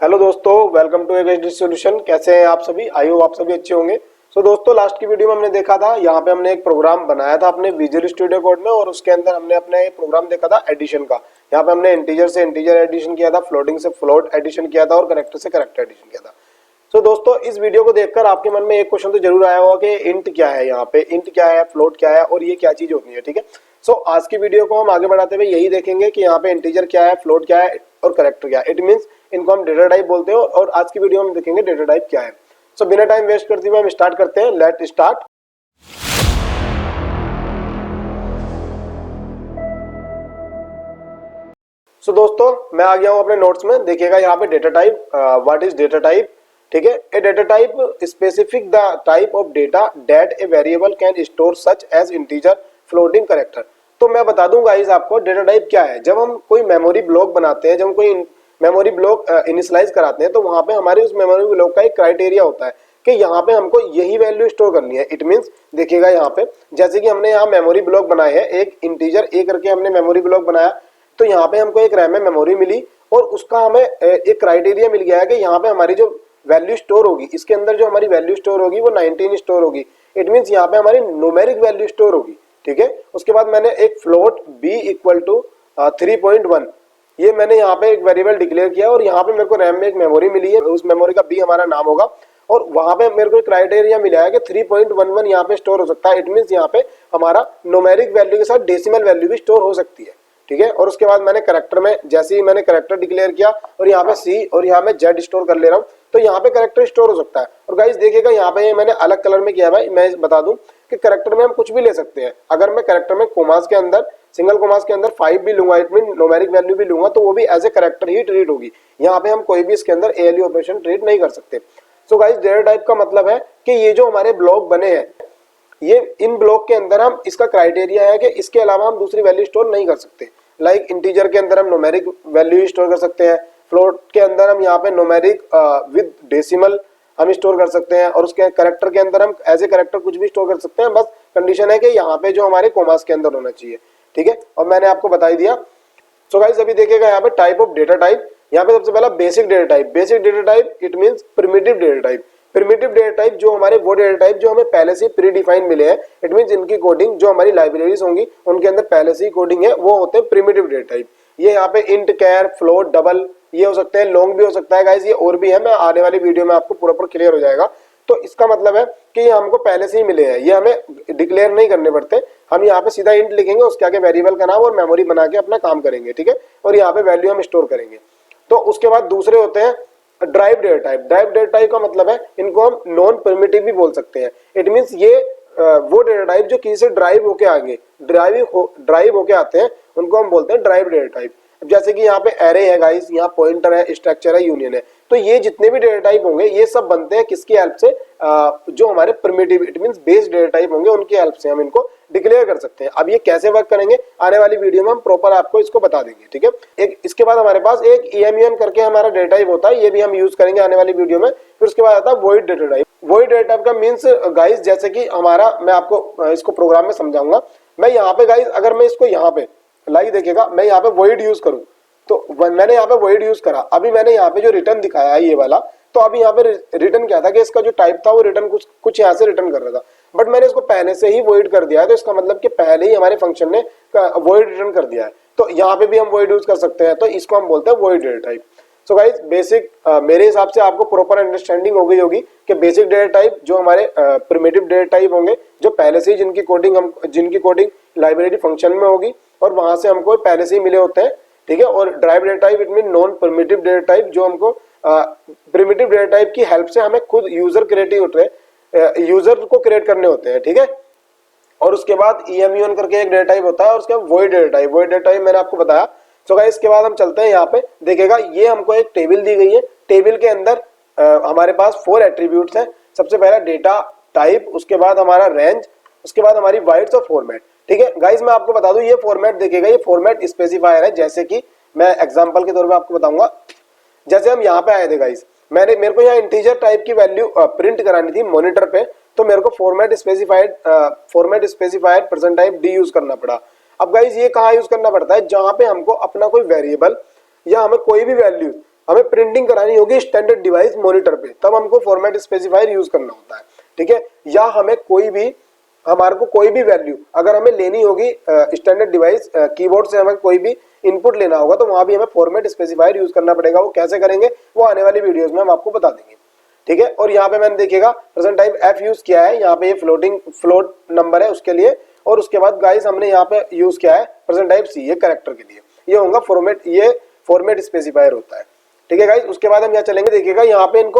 Hello दोस्तों, welcome to against solution. कैसे हैं आप सभी? आई होप आप सभी अच्छे होंगे। दोस्तों, लास्ट की वीडियो में हमने देखा था, यहाँ पे हमने एक प्रोग्राम बनाया था अपने विजुअल स्टूडियो कोड में और उसके अंदर हमने अपना एक प्रोग्राम देखा था एडिशन का। यहाँ पे हमने इंटीजर से इंटीजर एडिशन किया था, फ्लोटिंग से फ्लोट एडिशन किया था और करेक्टर से करेक्टर एडिशन किया था। दोस्तों, इस वीडियो को देखकर आपके मन में एक क्वेश्चन तो जरूर आया होगा कि इंट क्या है, यहाँ पे इंट क्या है, फ्लोट क्या है और ये क्या चीज होती है। ठीक है, आज की वीडियो को हम आगे बढ़ाते हुए यही देखेंगे कि यहाँ पे इंटीजर क्या है, फ्लोट क्या है और करेक्टर क्या है। इट मींस इनको हम डेटा टाइप बोलते हैं और आज की वीडियो में हम देखेंगे डेटा टाइप क्या है। बिना टाइम वेस्ट करते हुए हम स्टार्ट करते हैं। Let start. दोस्तों, मैं आ गया हूं अपने नोट्स में। देखिएगा यहाँ पे data type, what is data type. ठीक है, a data type specific the type of data that a variable can store such as integer, floating, character. तो मैं बता दूं गाइस आपको डेटा टाइप क्या है। जब हम कोई मेमोरी ब्लॉक बनाते हैं, जब हम कोई मेमोरी ब्लॉक इनिशियलाइज कराते हैं, तो वहां पे हमारे उस मेमोरी ब्लॉक का एक क्राइटेरिया होता है कि यहाँ पे हमको यही वैल्यू स्टोर करनी है। इट मींस देखिएगा यहाँ पे, जैसे कि हमने यहाँ मेमोरी ब्लॉक बनाए हैं, एक इंटीजर ए करके हमने मेमोरी ब्लॉक बनाया, तो यहाँ पे हमको एक रैम में मेमोरी मिली और उसका हमें एक क्राइटेरिया मिल गया है कि यहाँ पे हमारी जो वैल्यू स्टोर होगी, इसके अंदर जो हमारी वैल्यू स्टोर होगी वो 19 स्टोर होगी। इट मींस यहाँ पे हमारी न्यूमेरिक वैल्यू स्टोर होगी। ठीक है, उसके बाद मैंने एक फ्लोट b इक्वल टू 3.1 ये मैंने यहाँ पे एक वेरिएबल डिक्लेयर किया और यहाँ पे मेरे को रैम में एक मेमोरी मिली है, उस मेमोरी का b हमारा नाम होगा और वहां पे मेरे को एक क्राइटेरिया मिला है कि 3.11 यहाँ पे स्टोर हो सकता है। इट मींस यहाँ पे हमारा न्यूमेरिक वैल्यू के साथ डेसिमल वैल्यू भी स्टोर हो सकती है। ठीक है, और उसके बाद मैंने करेक्टर में, जैसे ही मैंने करेक्टर डिक्लेयर किया और यहाँ पे सी और यहाँ पे जेड स्टोर कर ले रहा हूँ, तो यहाँ पे करेक्टर स्टोर हो सकता है। और गाइस देखिएगा यहाँ पे मैंने अलग कलर में किया है। भाई मैं बता दूं कि करेक्टर में हम कुछ भी ले सकते हैं। अगर मैं करेक्टर में कोमास के अंदर, सिंगल कोमास के अंदर 5 भी लूंगा, इट मीन न्यूमेरिक वैल्यू भी लूंगा, तो वो भी एज ए करेक्टर ही ट्रीट होगी। यहाँ पे हम कोई भी इसके अंदर एएलयू ऑपरेशन ट्रीट नहीं कर सकते। गाइस डेटा टाइप का मतलब है कि ये जो हमारे ब्लॉक बने हैं, ये इन ब्लॉक के अंदर हम, इसका क्राइटेरिया है कि इसके अलावा हम दूसरी वैल्यू स्टोर नहीं कर सकते। लाइक इंटीजर के अंदर हम न्यूमेरिक वैल्यू स्टोर कर सकते हैं, फ्लोट के अंदर हम यहाँ पे न्यूमेरिक विद डेसिमल हम स्टोर कर सकते हैं और उसके करेक्टर के अंदर हम एज ए करेक्टर कुछ भी स्टोर कर सकते हैं। बस कंडीशन है कि यहाँ पे जो हमारे कोमास के अंदर होना चाहिए। ठीक है, और मैंने आपको बता ही दिया। गाइस अभी देखिएगा यहाँ पे टाइप ऑफ डेटा टाइप। यहाँ पे सबसे पहला basic data type. Basic data type it means primitive data type. Primitive data type जो हमारे वो डेटा टाइप जो हमें पहले से प्री डिफाइन मिले हैं। इट मींस इनकी कोडिंग जो हमारी लाइब्रेरीज होंगी उनके अंदर पहले से ही कोडिंग है, वो होते हैं प्रिमिटिव डेटा टाइप। ये यहाँ पे इंट, कैर, फ्लोट, डबल ये हो सकते हैं, लॉन्ग भी हो सकता है गाइस, ये और भी है। मैं आने वाली वीडियो में आपको पूरा क्लियर हो जाएगा। तो इसका मतलब है कि ये हमको पहले से ही मिले हैं, ये हमें डिक्लेयर नहीं करने पड़ते। हम यहाँ पे सीधा इंट लिखेंगे, उसके आगे वेरिएबल का नाम और मेमोरी बना के अपना काम करेंगे। ठीक है, और यहाँ पे वैल्यू हम स्टोर करेंगे। तो उसके बाद दूसरे होते हैं drive data type. Drive data type का मतलब है, इनको हम नॉन प्रिमिटिव भी बोल सकते हैं। इट मींस ये वो डेटा टाइप जो किसी से ड्राइव होके आगे ड्राइव होके आते हैं, उनको हम बोलते हैं ड्राइव डेटा टाइप। जैसे कि यहाँ पे एरे है गाइस, यहाँ पॉइंटर है, स्ट्रक्चर है, यूनियन है, तो ये जितने भी डेटा टाइप होंगे ये सब बनते हैं किसकी हेल्प से? जो हमारे primitive it means base data type होंगे उनकी हेल्प से हम इनको डिक्लेयर कर सकते हैं। अब ये कैसे वर्क करेंगे आने वाली वीडियो में हम प्रॉपर आपको इसको बता देंगे। ठीक है, एक इसके बाद हमारे पास एक EMUN करके हमारा डेटा टाइप होता है, ये भी हम यूज करेंगे आने वाली वीडियो में। फिर उसके बाद आता है void data type. Void data type का मींस गाइस, जैसे कि हमारा, मैं आपको इसको प्रोग्राम में समझाऊंगा। मैं यहाँ पे गाइस, अगर मैं इसको यहाँ पे लाइक देखिएगा, मैं यहाँ पे वॉइड यूज करूँ, तो मैंने यहाँ पे वॉइड यूज करा। अभी मैंने यहाँ पे जो रिटर्न दिखाया है ये वाला, तो अभी यहाँ पे रिटर्न क्या था कि इसका जो टाइप था वो रिटर्न कुछ यहाँ से रिटर्न कर रहा था, बट मैंने इसको पहले से ही वॉइड कर दिया है। तो इसका मतलब कि पहले ही हमारे फंक्शन ने वॉइड रिटर्न कर दिया है। तो यहाँ पे भी हम वॉइड यूज कर सकते हैं, तो इसको हम बोलते हैं void data type. So guys basic मेरे हिसाब से आपको प्रॉपर अंडरस्टैंडिंग हो गई होगी कि बेसिक डेटा टाइप जो हमारे प्रिमिटिव डेटा टाइप होंगे, जो पहले से ही जिनकी कोडिंग लाइब्रेरी फंक्शन में होगी और वहां से हमको पहले से ही मिले होते हैं। ठीक है, और drive data type it mean non primitive data type, जो हमको प्रिमिटिव डेटा टाइप की हेल्प से हमें खुद यूजर को क्रिएट करने होते हैं। ठीक है, और उसके बाद EMUN करके एक डेटा टाइप होता है और उसके बाद void data type. Void data type मैंने आपको बताया। सो गाइस इसके बाद हम चलते हैं, यहाँ पे देखिएगा ये हमको एक टेबल दी गई है। टेबल के अंदर हमारे पास 4 एट्रीब्यूट्स हैं। सबसे पहला डेटा टाइप, उसके बाद हमारा रेंज, उसके बाद हमारी बाइट्स और फॉर्मेट। ठीक है गाइस, मैं आपको बता दूं ये फॉर्मेट देखिएगा, ये फॉर्मेट स्पेसिफायर है। जैसे कि मैं एग्जांपल के तौर पे आपको बताऊंगा, जैसे हम यहाँ पे आए थे गाइस, मेरे को यहाँ इंटीजर टाइप की वैल्यू प्रिंट करानी थी मॉनिटर पे, तो मेरे को format specified percent type D use करना पड़ा। अब गाइस ये कहाँ यूज करना पड़ता है? जहां पे हमको अपना कोई वेरिएबल या हमें कोई भी वैल्यू हमें प्रिंटिंग करानी होगी स्टैंडर्ड डिवाइस मॉनिटर पे, तब हमको फॉर्मेट स्पेसिफायर यूज करना होता है, ठीक है। या हमें हमारे को कोई भी वैल्यू अगर हमें लेनी होगी स्टैंडर्ड डिवाइस कीबोर्ड से हमें कोई भी इनपुट लेना होगा तो वहां भी हमें फॉर्मेट स्पेसिफायर यूज करना पड़ेगा। वो कैसे करेंगे वो आने वाली वीडियोस में हम आपको बता देंगे, ठीक है। और यहाँ पे मैंने देखिएगा प्रेजेंट टाइप एफ यूज किया है, यहाँ पे ये फ्लोट नंबर है उसके लिए, और उसके बाद गाइस हमने यहाँ पे यूज किया है प्रेजेंट टाइप सी, ये कैरेक्टर के लिए। ये होगा फॉर्मेट स्पेसिफायर होता है, ठीक है गाइस। उसके बाद हम यहाँ चलेंगे, देखिएगा यहाँ पे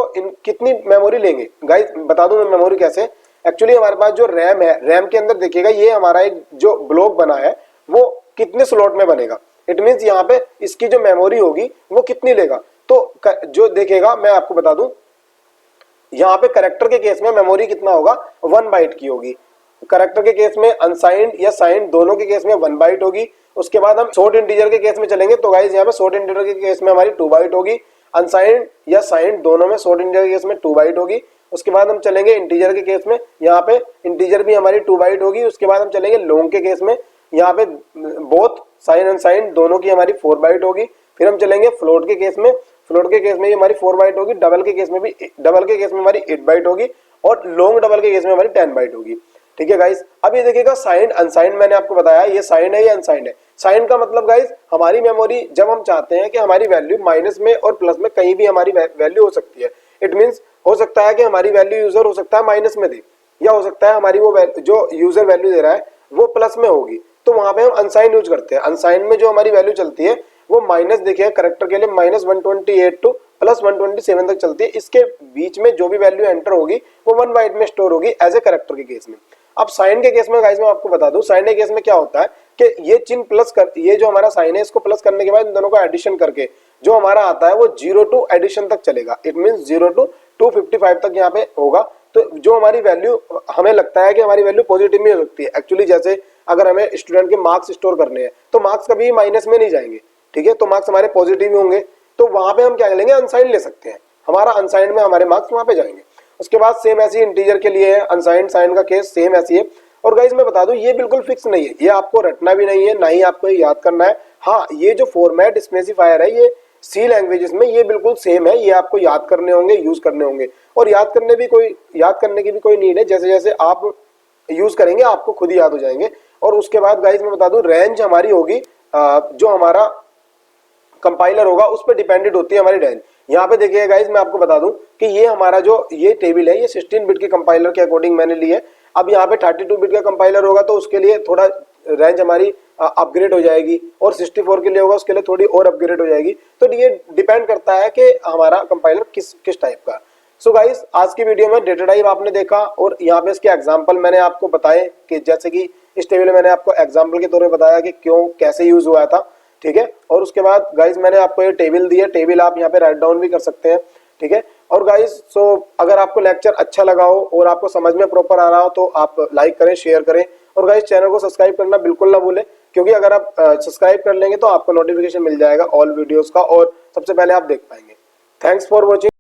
कितनी मेमोरी लेंगे गाइस, बता दूं मैं मेमोरी कैसे। एक्चुअली हमारे पास जो रैम है, रैम के अंदर देखिएगा ये हमारा एक जो ब्लॉक बना है वो कितने स्लॉट में बनेगा, इट मीन्स यहाँ पे इसकी जो मेमोरी होगी वो कितनी लेगा। तो जो देखेगा मैं आपको बता दूं, यहाँ पे करेक्टर के केस में मेमोरी कितना होगा, 1 बाइट की होगी। करेक्टर के केस में अनसाइंड या साइंड दोनों के केस में 1 बाइट होगी। उसके बाद हम शॉर्ट इंटीजर के केस में चलेंगे तो गाइस यहाँ पे शॉर्ट इंटीजर के केस में हमारी 2 बाइट होगी। अनसाइंड या साइंड दोनों में शॉर्ट इंटीजर के केस में 2 बाइट होगी। उसके बाद हम चलेंगे इंटीजर के केस में, यहाँ पे इंटीजर भी हमारी 2 बाइट होगी। उसके बाद हम चलेंगे लॉन्ग के केस में, यहाँ पे बोथ साइन अनसाइंड दोनों की हमारी 4 बाइट होगी। फिर हम चलेंगे फ्लोट के केस में, फ्लोट के केस में ये हमारी 4 बाइट होगी। डबल के केस में हमारी 8 बाइट होगी, और लॉन्ग डबल के केस में हमारी 10 बाइट होगी, ठीक है गाइस। अब ये देखिएगा साइंड अनसाइंड मैंने आपको बताया, ये साइंड है ये अनसाइंड है। साइंड का मतलब गाइस हमारी मेमोरी जब हम चाहते हैं कि हमारी वैल्यू माइनस में और प्लस में कहीं भी हमारी वैल्यू हो सकती है। इट मींस हो सकता है कि हमारी वैल्यू यूजर हो सकता है माइनस में दे, या हो सकता है हमारी वो जो यूजर वैल्यू दे रहा है वो प्लस में होगी, तो वहां पे हम अनसाइंड यूज करते हैं। अनसाइंड में जो हमारी वैल्यू चलती है वो माइनस, देखिए करेक्टर के लिए -128 टू +127 तक चलती है। इसके बीच में जो भी वैल्यू एंटर होगी वो 1 बाइट में स्टोर होगी एज ए करेक्टर के केस में। अब साइन के केस में गाइस मैं आपको बता दूं, साइन के केस में क्या होता है कि ये चिन्ह ये जो हमारा साइन है इसको प्लस करने के बाद इन दोनों को एडिशन करके जो हमारा आता है वो 0 टू एडिशन तक चलेगा। इट मींस 0 टू 255 तक यहाँ पे होगा। तो जो हमारी वैल्यू हमें लगता है कि हमारी वैल्यू पॉजिटिव में हो सकती है। एक्चुअली जैसे अगर हमें स्टूडेंट के मार्क्स स्टोर करने हैं तो मार्क्स कभी माइनस में नहीं जाएंगे, ठीक है, तो मार्क्स हमारे पॉजिटिव होंगे। तो वहां पे हम क्या लेंगे, अनसाइंड ले सकते हैं, हमारा अनसाइंड में हमारे मार्क्स वहां पे जाएंगे। उसके बाद सेम ऐसी इंटीजर के लिए है, अनसाइंड साइन का केस सेम ऐसी है। और गाइस मैं बता दूं ये बिल्कुल फिक्स नहीं है, ये आपको रटना भी नहीं है, ना ही आपको ये याद करना है। हाँ, ये जो फॉर्मेट स्पेसिफायर है ये सी लैंग्वेजेस में ये बिल्कुल सेम है, ये आपको याद करने होंगे, यूज करने होंगे। और याद करने की भी कोई नीड है, जैसे जैसे आप यूज करेंगे आपको खुद ही याद हो जाएंगे। और उसके बाद गाइस मैं बता दूं रेंज हमारी होगी जो हमारा कंपाइलर होगा उस पर डिपेंडेंट होती है हमारी रेंज। यहाँ पे देखिए गाइस मैं आपको बता दूं कि ये हमारा जो ये टेबल है ये 16 बिट के कंपाइलर के अकॉर्डिंग मैंने ली है। अब यहाँ पे 32 बिट का कंपाइलर होगा तो उसके लिए थोड़ा रेंज हमारी अपग्रेड हो जाएगी, और 64 के लिए होगा उसके लिए थोड़ी और अपग्रेड हो जाएगी। तो ये डिपेंड करता है कि हमारा कंपाइलर किस टाइप का। सो गाइस आज की वीडियो में डेटा टाइप आपने देखा, और यहाँ पे इसके एग्जाम्पल मैंने आपको बताए कि जैसे कि इस टेबल में मैंने आपको एग्जाम्पल के तौर पर बताया कि क्यों कैसे यूज हुआ था, ठीक है। और उसके बाद गाइस मैंने आपको ये टेबल दी है, टेबल आप यहाँ पे राइट डाउन भी कर सकते हैं, ठीक है। और गाइस सो अगर आपको लेक्चर अच्छा लगा हो और आपको समझ में प्रॉपर आ रहा हो तो आप लाइक करें, शेयर करें, और गाइस चैनल को सब्सक्राइब करना बिल्कुल ना भूलें, क्योंकि अगर आप सब्सक्राइब कर लेंगे तो आपको नोटिफिकेशन मिल जाएगा ऑल वीडियोस का, और सबसे पहले आप देख पाएंगे। Thanks for watching.